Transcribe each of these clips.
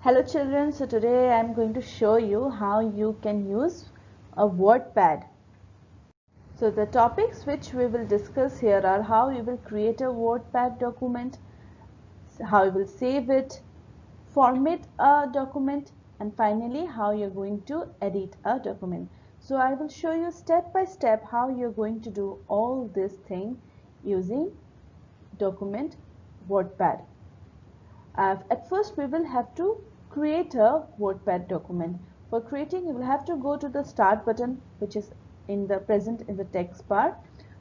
Hello children, so today I am going to show you how you can use a WordPad. So the topics which we will discuss here are how you will create a WordPad document, how you will save it, format a document, and finally how you're going to edit a document. So I will show you step by step how you're going to do all this thing using document WordPad. At first we will have to create a WordPad document. For creating, you will have to go to the start button, which is present in the text bar.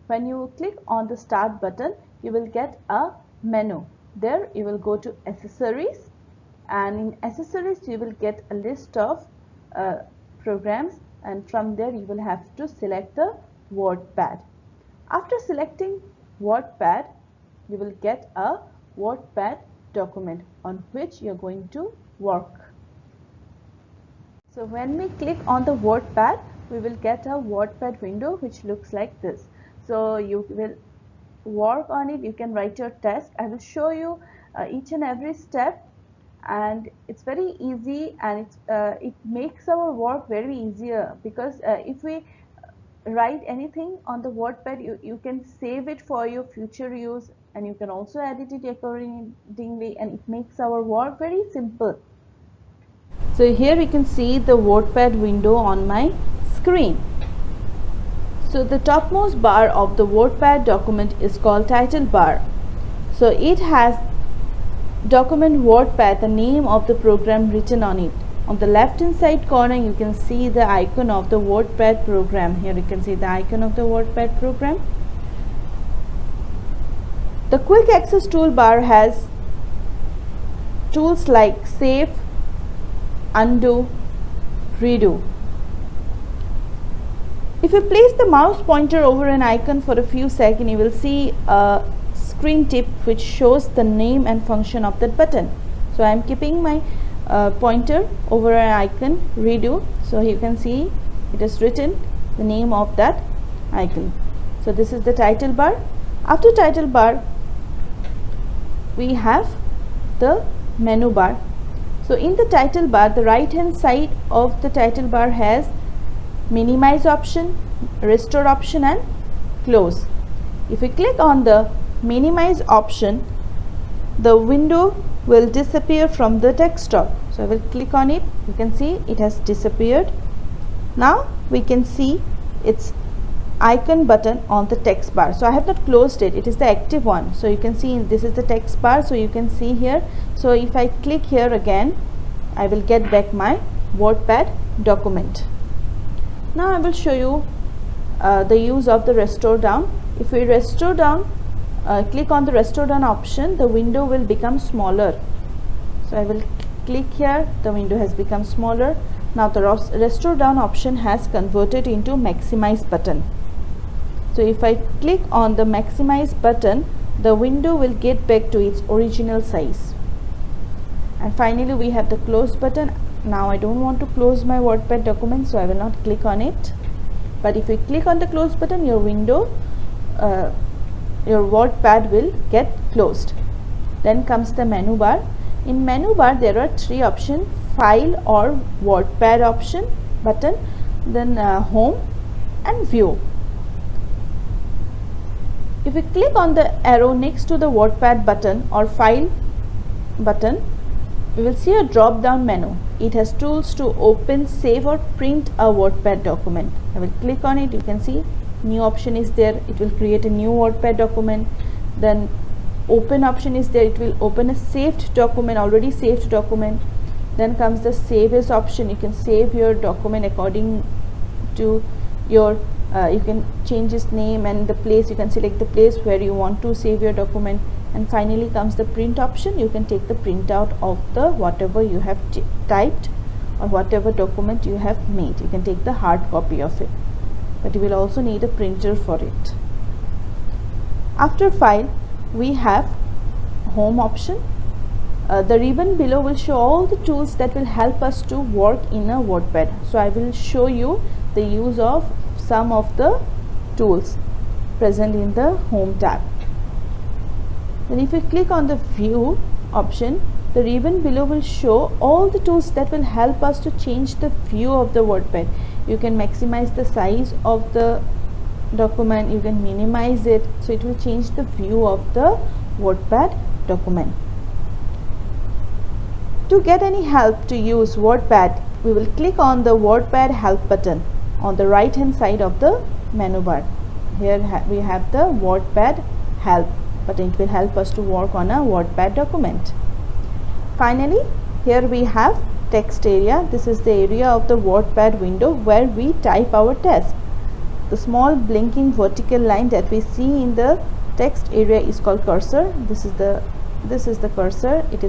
When you click on the start button, you will get a menu. There you will go to accessories, and in accessories you will get a list of programs, and from there you will have to select the WordPad. After selecting WordPad, you will get a WordPad document on which you're going to work. So when we click on the WordPad, we will get a WordPad window which looks like this. So you will work on it, you can write your task. I will show you each and every step, and it's very easy, and it makes our work very easier, because if we write anything on the WordPad, you can save it for your future use, and you can also edit it accordingly, and it makes our work very simple. So here we can see the WordPad window on my screen. So the topmost bar of the WordPad document is called title bar. So it has document WordPad, the name of the program written on it. On the left hand side corner you can see the icon of the WordPad program. Here you can see the icon of the WordPad program. The quick access toolbar has tools like save, undo, redo. If you place the mouse pointer over an icon for a few seconds, you will see a screen tip which shows the name and function of that button. So I am keeping my pointer over an icon, redo. So you can see it is written the name of that icon. So this is the title bar. After title bar, we have the menu bar. So in the title bar, the right hand side of the title bar has minimize option, restore option, and close. If we click on the minimize option, the window will disappear from the desktop. So I will click on it. You can see it has disappeared. Now we can see its icon button on the text bar. So I have not closed it, it is the active one. So you can see this is the text bar, so you can see here. So if I click here again, I will get back my WordPad document. Now I will show you the use of the restore down. If we restore down, click on the restore down option, the window will become smaller. So I will click here, the window has become smaller. Now the restore down option has converted into maximize button. So if I click on the maximize button, the window will get back to its original size. And finally we have the close button. Now I don't want to close my WordPad document, so I will not click on it. But if you click on the close button, your window, your WordPad will get closed. Then comes the menu bar. In menu bar there are three options: file or WordPad option button, then home and view. If we click on the arrow next to the WordPad button or file button, we will see a drop down menu. It has tools to open, save or print a WordPad document. I will click on it. You can see new option is there, it will create a new WordPad document. Then open option is there, it will open a saved document, already saved document. Then comes the save as option. You can save your document according to your you can change its name and the place. You can select the place where you want to save your document. And finally comes the print option. You can take the printout of the whatever you have typed or whatever document you have made. You can take the hard copy of it, but you will also need a printer for it. After file, we have home option. The ribbon below will show all the tools that will help us to work in a WordPad. So I will show you the use of some of the tools present in the home tab. Then if you click on the view option, the ribbon below will show all the tools that will help us to change the view of the WordPad. You can maximize the size of the document, you can minimize it, so it will change the view of the WordPad document. To get any help to use WordPad, we will click on the WordPad help button on the right hand side of the menu bar. Here we have the WordPad help button. It will help us to work on a WordPad document. Finally, here we have text area. This is the area of the WordPad window where we type our text. The small blinking vertical line that we see in the text area is called cursor. This is the cursor. It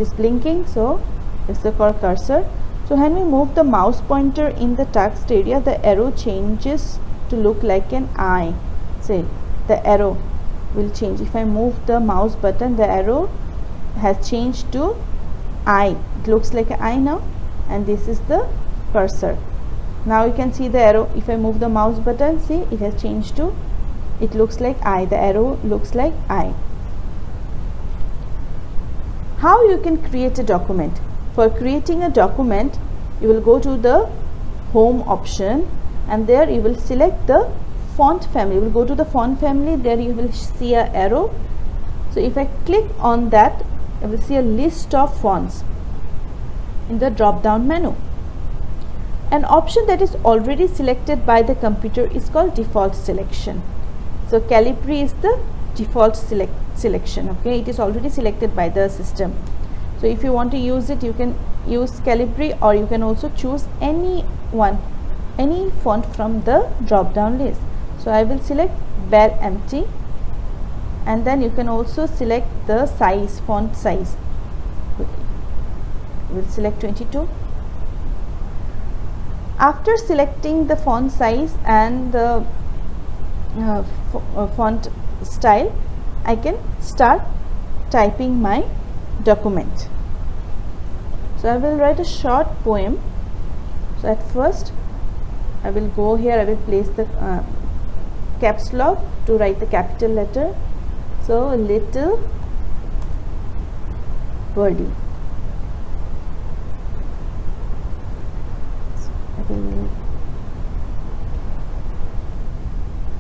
is blinking, so it's called cursor. So when we move the mouse pointer in the text area, the arrow changes to look like an eye. Say the arrow will change. If I move the mouse button, the arrow has changed to eye. It looks like an eye now, and this is the cursor. Now you can see the arrow. If I move the mouse button, see, it has changed to, it looks like eye. The arrow looks like eye. How you can create a document? For creating a document, you will go to the home option, and there you will select the font family. You will go to the font family. There you will see an arrow. So if I click on that, you will see a list of fonts in the drop down menu. An option that is already selected by the computer is called default selection. So Calibri is the default selection. Okay, it is already selected by the system. So if you want to use it, you can use Calibri, or you can also choose any font from the drop down list. So I will select bare empty, and then you can also select the size, font size. We'll select 22. After selecting the font size and the font style, I can start typing my document. So I will write a short poem. So at first I will go here, I will place the caps lock to write the capital letter. So little birdie.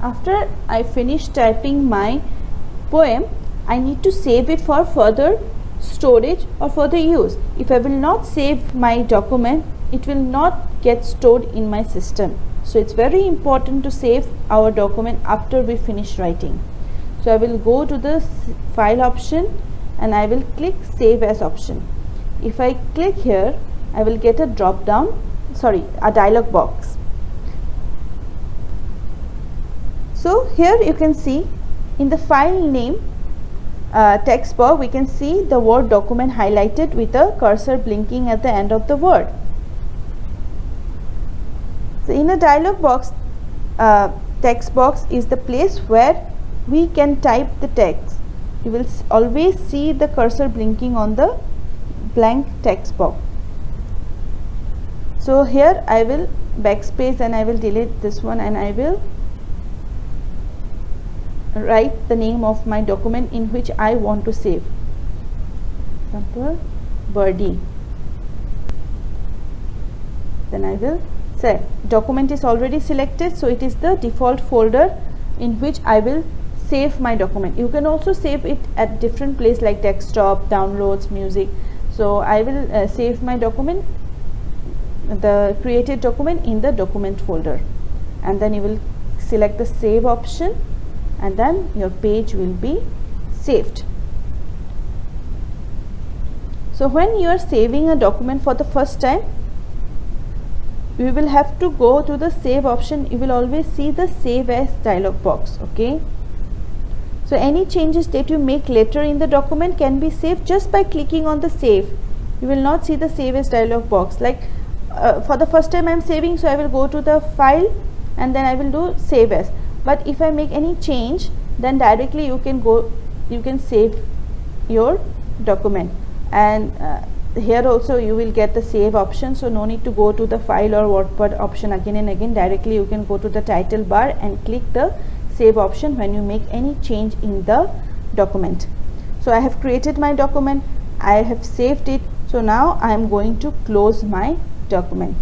After I finish typing my poem, I need to save it for further storage or further use. If I will not save my document, it will not get stored in my system. So it's very important to save our document after we finish writing. So I will go to the file option and I will click save as option. If I click here, I will get a a dialog box. So here you can see in the file name text bar, we can see the word document highlighted with a cursor blinking at the end of the word. So in a dialog box, text box is the place where we can type the text. You will always see the cursor blinking on the blank text box. So here I will backspace and I will delete this one, and I will write the name of my document in which I want to save. Example, birdie. Then I will say document is already selected, so it is the default folder in which I will save my document. You can also save it at different places like desktop, downloads, music. So I will save my document, the created document, in the document folder, and then you will select the save option, and then your page will be saved. So when you are saving a document for the first time, you will have to go to the save option. You will always see the save as dialog box. Okay, so any changes that you make later in the document can be saved just by clicking on the save. You will not see the save as dialog box. Like for the first time I am saving, so I will go to the file and then I will do save as. But if I make any change, then directly you can save your document, and here also you will get the save option, so no need to go to the file or WordPad option again and again. Directly you can go to the title bar and click the save option when you make any change in the document. So I have created my document. I have saved it. So now I am going to close my document.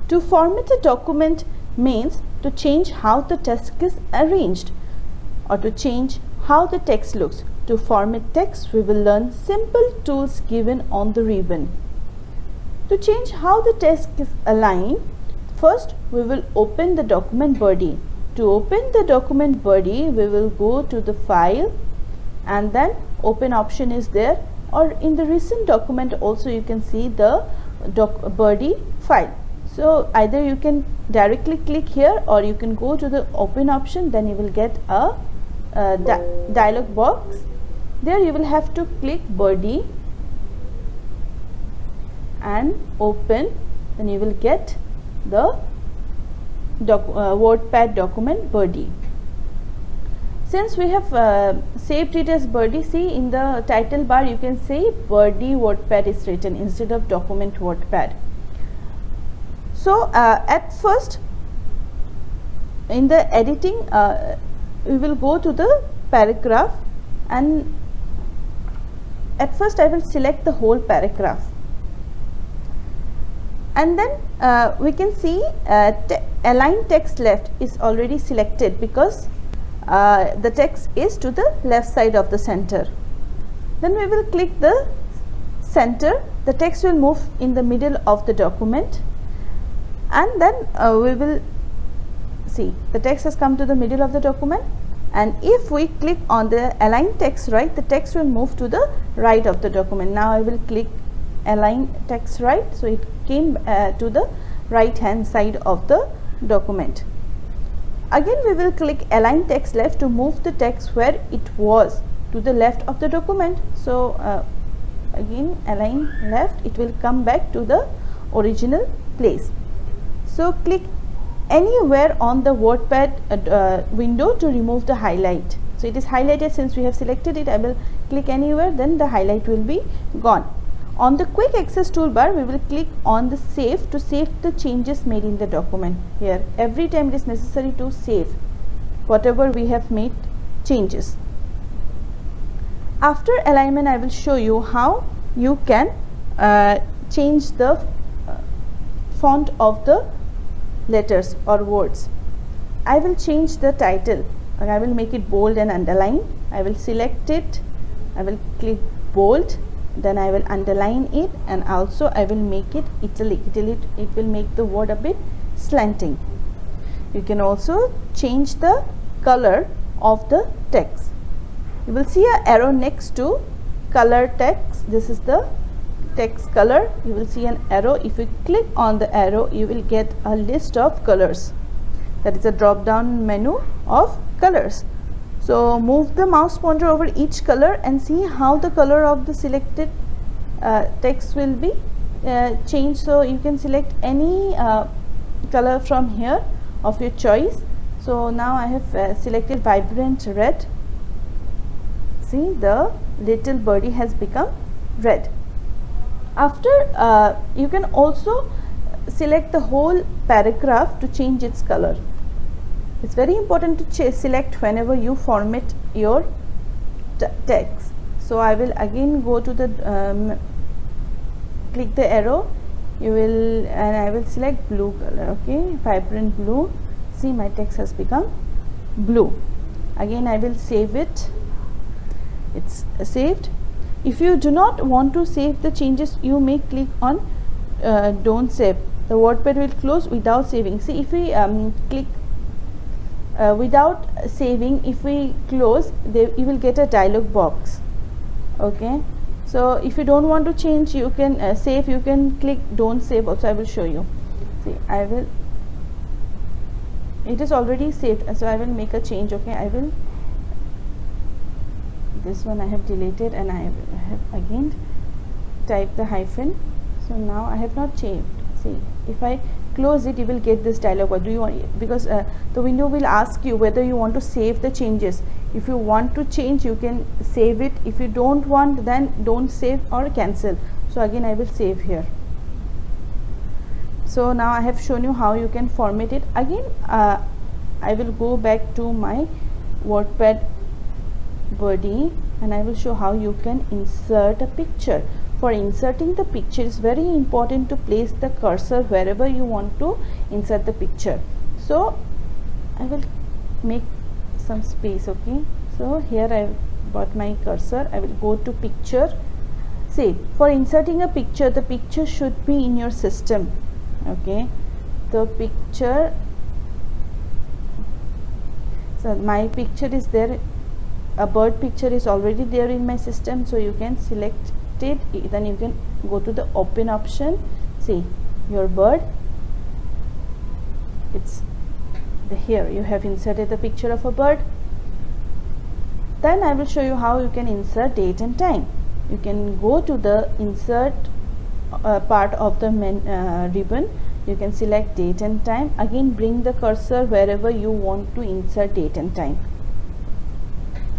To format a document means to change how the text is arranged or to change how the text looks. To format text, we will learn simple tools given on the ribbon. To change how the text is aligned, first we will open the document body. To open the document body, we will go to the file and then open option is there, or in the recent document also you can see the body file. So either you can directly click here or you can go to the open option, then you will get a dialog box. There you will have to click body and open, then you will get the WordPad document body. Since we have saved it as body, see in the title bar you can say body WordPad is written instead of document WordPad. So at first in the editing we will go to the paragraph, and at first I will select the whole paragraph, and then we can see align text left is already selected because the text is to the left side of the center. Then we will click the center, the text will move in the middle of the document, and then we will see the text has come to the middle of the document, and if we click on the align text right, the text will move to the right of the document. Now I will click align text right, so it came to the right hand side of the document. Again we will click align text left to move the text where it was to the left of the document. So again align left, it will come back to the original place. So click anywhere on the WordPad window to remove the highlight. So it is highlighted, since we have selected it, I will click anywhere, then the highlight will be gone. On the quick access toolbar, we will click on the save to save the changes made in the document. Here every time it is necessary to save whatever we have made changes. After alignment, I will show you how you can change the font of the letters or words. I will change the title, and I will make it bold and underline. I will select it, I will click bold, then I will underline it, and also I will make it italic. It will make the word a bit slanting. You can also change the color of the text. You will see an arrow next to color text. This is the text color. You will see an arrow. If you click on the arrow, you will get a list of colors. That is a drop down menu of colors. So move the mouse pointer over each color and see how the color of the selected text will be changed. So you can select any color from here of your choice. So now I have selected vibrant red. See, the little birdie has become red. After you can also select the whole paragraph to change its color. It's very important to select whenever you format your text. So I will again go to the click the arrow, you will, and I will select blue color. Okay, vibrant blue. See, my text has become blue. Again I will save it. It's saved. If you do not want to save the changes, you may click on don't save. The WordPad will close without saving. See, if we click without saving, if we close, you will get a dialog box. Okay, so if you don't want to change, you can save, you can click don't save also. I will show you. See, I will, it is already saved, so I will make a change. Okay, I will, this one I have deleted, and I have again typed the hyphen. So now I have not changed. See, if I close it, you will get this dialog. What do you want? Because the window will ask you whether you want to save the changes. If you want to change, you can save it. If you don't want, then don't save or cancel. So again I will save here. So now I have shown you how you can format it. Again I will go back to my WordPad body and I will show how you can insert a picture. For inserting the picture, it's very important to place the cursor wherever you want to insert the picture. So I will make some space. Okay, so here I brought my cursor. I will go to picture. See, for inserting a picture, the picture should be in your system. Okay, the picture, so my picture is there, a bird picture is already there in my system, so you can select it, then you can go to the open option. See, your bird, it's here, you have inserted the picture of a bird. Then I will show you how you can insert date and time. You can go to the insert part of the ribbon. You can select date and time. Again, bring the cursor wherever you want to insert date and time.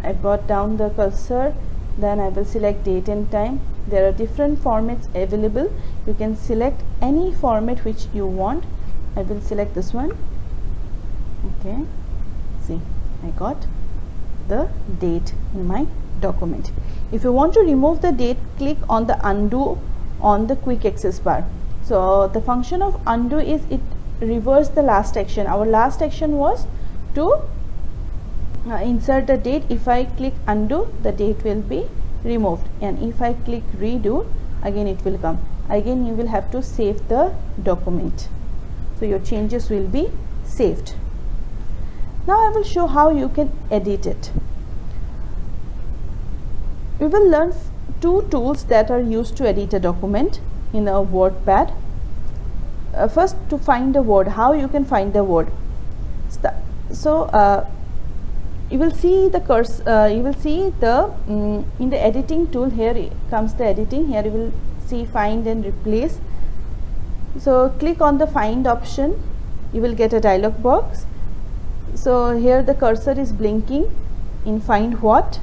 I brought down the cursor, then I will select date and time. There are different formats available. You can select any format which you want. I will select this one. Okay, see, I got the date in my document. If you want to remove the date, click on the undo on the quick access bar. So the function of undo is it reverse the last action. Our last action was to insert the date. If I click undo, the date will be removed, and if I click redo, again it will come. Again you will have to save the document, so your changes will be saved. Now I will show how you can edit it. We will learn two tools that are used to edit a document in a WordPad. First, to find a word, how you can find the word. So you will see the cursor, you will see the in the editing tool, here comes the editing. Here you will see find and replace. So click on the find option, you will get a dialog box. So here the cursor is blinking in find what.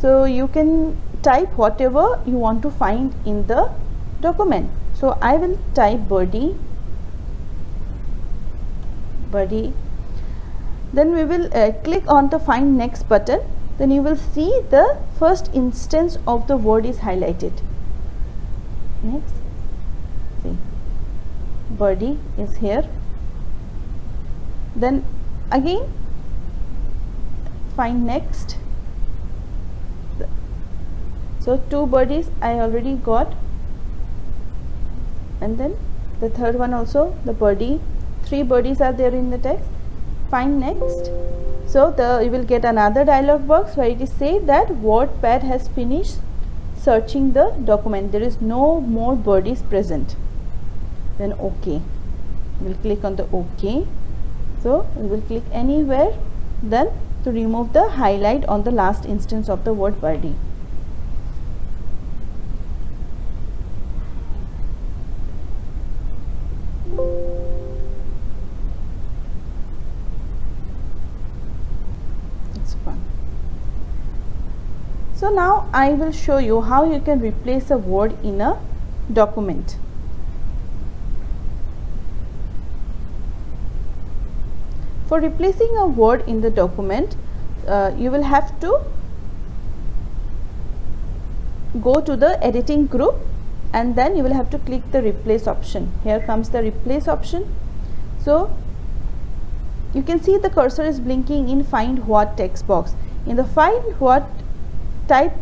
So you can type whatever you want to find in the document. So I will type birdie. Then we will click on the find next button. Then you will see the first instance of the word is highlighted. Next, see, birdie is here. Then again find next. So two birdies I already got, and then the third one also, the birdie. Three birdies are there in the text. Find next. So you will get another dialog box where it is said that WordPad has finished searching the document. There is no more birdies present. Then OK. We will click on the OK. So we will click anywhere then to remove the highlight on the last instance of the word birdie. So now I will show you how you can replace a word in a document. For replacing a word in the document, you will have to go to the editing group, and then you will have to click the replace option. Here comes the replace option. So you can see the cursor is blinking in find what text box. In the find what, type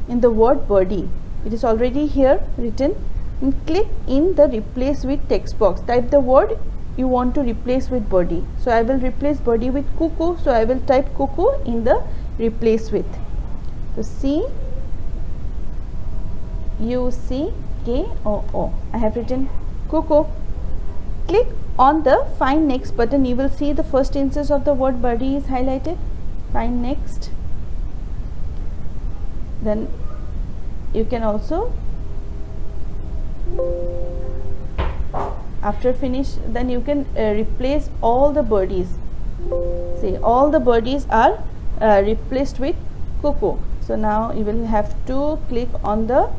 in the word birdie. It is already here written, and click in the replace with text box. Type the word you want to replace with birdie. So I will replace birdie with cuckoo. So I will type cuckoo in the replace with. So C-U-C-K-O-O. I have written cuckoo. Click on the find next button. You will see the first instance of the word birdie is highlighted. Find next. Then you can also, after finish, then you can replace all the birdies. See, all the birdies are replaced with cuckoo. So now you will have to click on the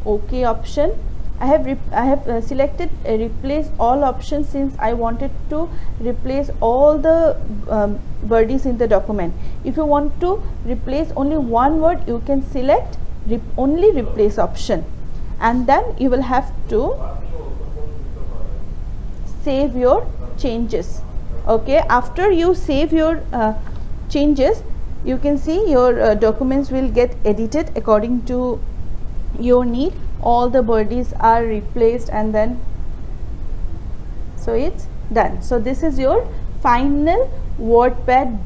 OK option, I have selected replace all options since I wanted to replace all the birdies in the document. If you want to replace only one word, you can select only replace option, and then you will have to save your changes. Okay, after you save your changes, you can see your documents will get edited according to your need. All the birdies are replaced, and then so it's done. So this is your final WordPad,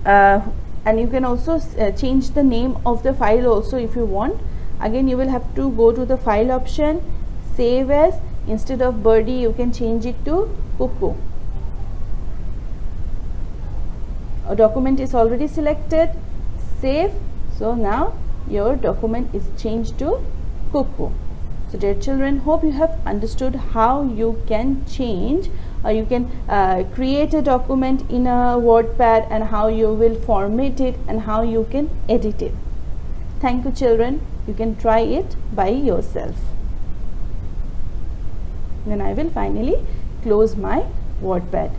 and you can also change the name of the file also if you want. Again, you will have to go to the file option, save as. Instead of birdie, you can change it to cuckoo. A document is already selected, save. So now your document is changed to cuckoo. So dear children, hope you have understood how you can change or you can create a document in a WordPad, and how you will format it and how you can edit it. Thank you children. You can try it by yourself. Then I will finally close my WordPad.